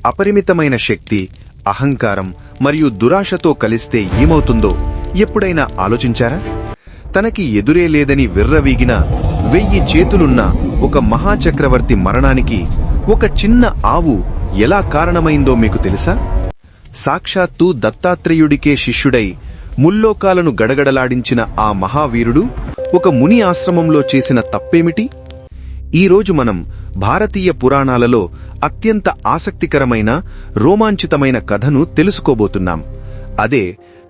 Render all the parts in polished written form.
అపరిమితమైన శక్తి, అహంకారం మరియు దురాశతో కలిస్తే ఏమవుతుందో ఎప్పుడైనా ఆలోచించారా? తనకి ఎదురే లేదని విర్రవీగిన 1000 చేతులున్న ఒక మహాచక్రవర్తి మరణానికి ఒక చిన్న ఆవు ఎలా కారణమైందో మీకు తెలుసా? సాక్షాత్తు దత్తాత్రేయుడికే శిష్యుడై ముల్లోకాలను గడగడలాడించిన ఆ మహావీరుడు ఒక ముని ఆశ్రమంలో చేసిన తప్పేమిటి? ఈరోజు మనం భారతీయ పురాణాలలో అత్యంత ఆసక్తికరమైన, రోమాంచితమైన కథను తెలుసుకోబోతున్నాం. అదే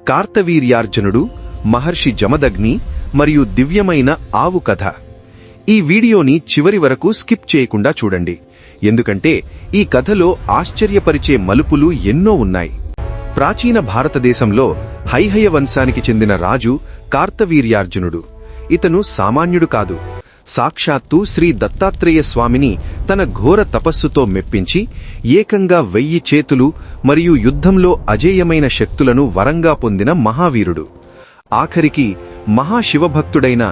కార్తవీర్యార్జునుడు, మహర్షి జమదగ్ని మరియు దివ్యమైన ఆవు కథ. ఈ వీడియోని చివరి వరకు స్కిప్ చేయకుండా చూడండి, ఎందుకంటే ఈ కథలో ఆశ్చర్యపరిచే మలుపులు ఎన్నో ఉన్నాయి. ప్రాచీన భారతదేశంలో హైహయ వంశానికి చెందిన రాజు కార్తవీర్యార్జునుడు. ఇతను సామాన్యుడు కాదు. సాక్షాత్తు శ్రీ దత్తాత్రేయ స్వామిని తన ఘోర తపస్సుతో మెప్పించి ఏకంగా 1000 చేతులు మరియు యుద్ధంలో అజేయమైన శక్తులను వరంగా పొందిన మహావీరుడు. ఆఖరికి మహాశివభక్తుడైన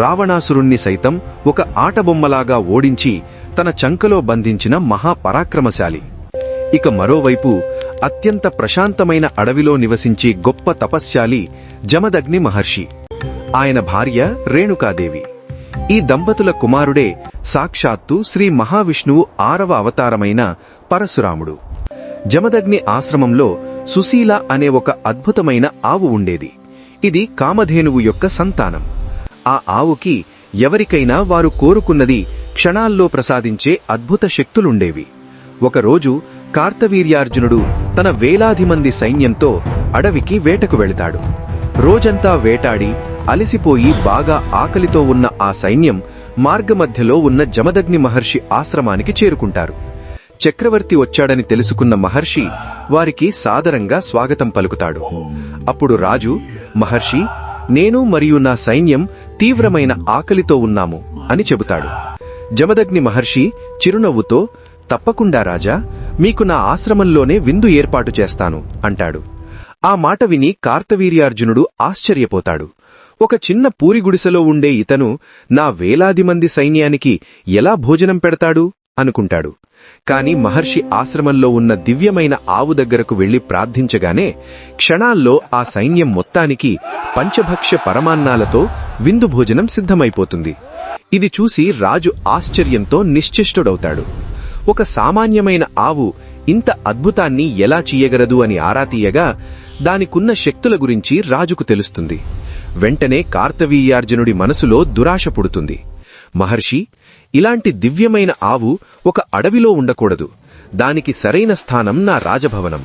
రావణాసురుణ్ణి సైతం ఒక ఆటబొమ్మలాగా ఓడించి తన చంకలో బంధించిన మహాపరాక్రమశాలి. ఇక మరోవైపు అత్యంత ప్రశాంతమైన అడవిలో నివసించే గొప్ప తపస్శాలి జమదగ్ని మహర్షి. ఆయన భార్య రేణుకాదేవి. ఈ దంపతుల కుమారుడే సాక్షాత్తు శ్రీ మహావిష్ణువు 6వ అవతారమైన పరశురాముడు. జమదగ్ని ఆశ్రమంలో సుశీల అనే ఒక అద్భుతమైన ఆవు ఉండేది. ఇది కామధేనువు యొక్క సంతానం. ఆ ఆవుకి ఎవరికైనా వారు కోరుకున్నది క్షణాల్లో ప్రసాదించే అద్భుత శక్తులుండేవి. ఒకరోజు కార్తవీర్యార్జునుడు తన వేలాది మంది సైన్యంతో అడవికి వేటకు వెళతాడు. రోజంతా వేటాడి అలసిపోయి బాగా ఆకలితో ఉన్న ఆ సైన్యం మార్గమధ్యలో ఉన్న జమదగ్ని మహర్షి ఆశ్రమానికి చేరుకుంటారు. చక్రవర్తి వచ్చాడని తెలుసుకున్న మహర్షి వారికి సాదరంగా స్వాగతం పలుకుతాడు. అప్పుడు రాజు, మహర్షి, నేను మరియు నా సైన్యం తీవ్రమైన ఆకలితో ఉన్నాము అని చెబుతాడు. జమదగ్ని మహర్షి చిరునవ్వుతో, తప్పకుండా రాజా, మీకు నా ఆశ్రమంలోనే విందు ఏర్పాటు చేస్తాను అంటాడు. ఆ మాట విని కార్తవీర్యార్జునుడు ఆశ్చర్యపోతాడు. ఒక చిన్న పూరి గుడిసెలో ఉండే ఇతను నా వేలాది మంది సైన్యానికి ఎలా భోజనం పెడతాడు అనుకుంటాడు. కాని మహర్షి ఆశ్రమంలో ఉన్న దివ్యమైన ఆవు దగ్గరకు వెళ్లి ప్రార్థించగానే క్షణాల్లో ఆ సైన్యం మొత్తానికి పంచభక్ష్య పరమాన్నాలతో విందు భోజనం సిద్ధమైపోతుంది. ఇది చూసి రాజు ఆశ్చర్యంతో నిశ్చేష్టుడవుతాడు. ఒక సామాన్యమైన ఆవు ఇంత అద్భుతాన్ని ఎలా చెయ్యగలదు అని ఆరా తీయగా దానికున్న శక్తుల గురించి రాజుకు తెలుస్తుంది. వెంటనే కార్తవీర్యార్జునుడి మనసులో దురాశ పుడుతుంది. మహర్షి, ఇలాంటి దివ్యమైన ఆవు ఒక అడవిలో ఉండకూడదు. దానికి సరైన స్థానం నా రాజభవనం.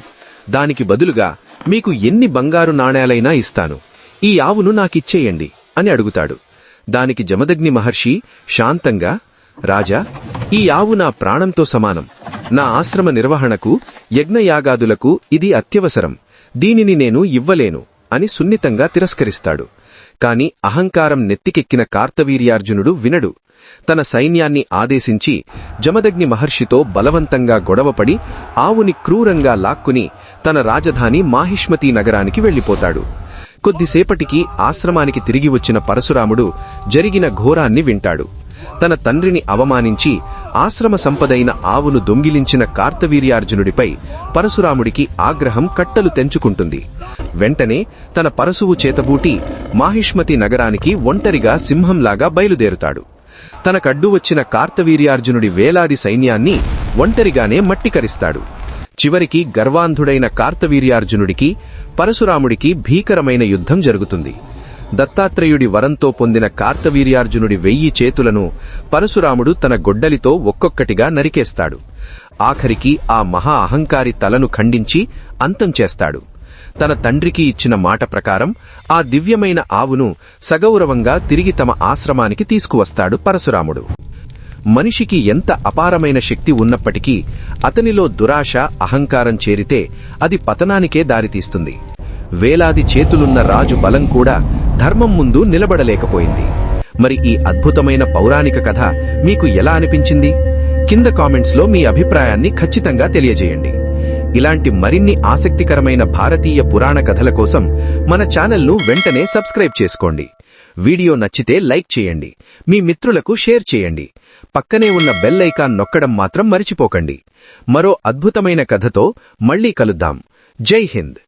దానికి బదులుగా మీకు ఎన్ని బంగారు నాణేలైనా ఇస్తాను. ఈ ఆవును నాకిచ్చేయండి అని అడుగుతాడు. దానికి జమదగ్ని మహర్షి శాంతంగా, రాజా, ఈ ఆవు నా ప్రాణంతో సమానం. నా ఆశ్రమ నిర్వహణకు, యజ్ఞయాగాదులకు ఇది అత్యవసరం. దీనిని నేను ఇవ్వలేను అని సున్నితంగా తిరస్కరిస్తాడు. కాని అహంకారం నెత్తికెక్కిన కార్తవీర్యార్జునుడు వినడు. తన సైన్యాన్ని ఆదేశించి జమదగ్ని మహర్షితో బలవంతంగా గొడవపడి ఆవుని క్రూరంగా లాక్కుని తన రాజధాని మాహిష్మతీ నగరానికి వెళ్లిపోతాడు. కొద్దిసేపటికి ఆశ్రమానికి తిరిగి వచ్చిన పరశురాముడు జరిగిన ఘోరాన్ని వింటాడు. తన తండ్రిని అవమానించి ఆశ్రమ సంపదైన ఆవును దొంగిలించిన కార్తవీర్యార్జునుడిపై పరశురాముడికి ఆగ్రహం కట్టలు తెంచుకుంటుంది. వెంటనే తన పరశువు చేతబూటి మాహిష్మతి నగరానికి ఒంటరిగా సింహంలాగా బయలుదేరుతాడు. తనకడ్డు వచ్చిన కార్తవీర్యార్జునుడి వేలాది సైన్యాన్ని ఒంటరిగానే మట్టికరిస్తాడు. చివరికి గర్వాంధుడైన కార్తవీర్యార్జునుడికి పరశురాముడికి భీకరమైన యుద్ధం జరుగుతుంది. దత్తాత్రేయుడి వరంతో పొందిన కార్తవీర్యార్జునుడి 1000 చేతులను పరశురాముడు తన గొడ్డలితో ఒక్కొక్కటిగా నరికేస్తాడు. ఆఖరికి ఆ మహా అహంకారి తలను ఖండించి అంతం చేస్తాడు. తన తండ్రికి ఇచ్చిన మాట ప్రకారం ఆ దివ్యమైన ఆవును సగౌరవంగా తిరిగి తమ ఆశ్రమానికి తీసుకువస్తాడు పరశురాముడు. మనిషికి ఎంత అపారమైన శక్తి ఉన్నప్పటికీ అతనిలో దురాశ, అహంకారం చేరితే అది పతనానికే దారితీస్తుంది. వేలాది చేతులున్న రాజు బలం కూడా ధర్మం ముందు నిలబడలేకపోయింది. మరి ఈ అద్భుతమైన పౌరాణిక కథ మీకు ఎలా అనిపించింది? కింద కామెంట్స్లో మీ అభిప్రాయాన్ని ఖచ్చితంగా తెలియజేయండి. ఇలాంటి మరిన్ని ఆసక్తికరమైన భారతీయ పురాణ కథల కోసం మన ఛానల్ను వెంటనే సబ్స్క్రైబ్ చేసుకోండి. వీడియో నచ్చితే లైక్ చేయండి, మీ మిత్రులకు షేర్ చేయండి, పక్కనే ఉన్న బెల్ ఐకాన్ నొక్కడం మాత్రం మరిచిపోకండి. మరో అద్భుతమైన కథతో మళ్ళీ కలుద్దాం. జై హింద్.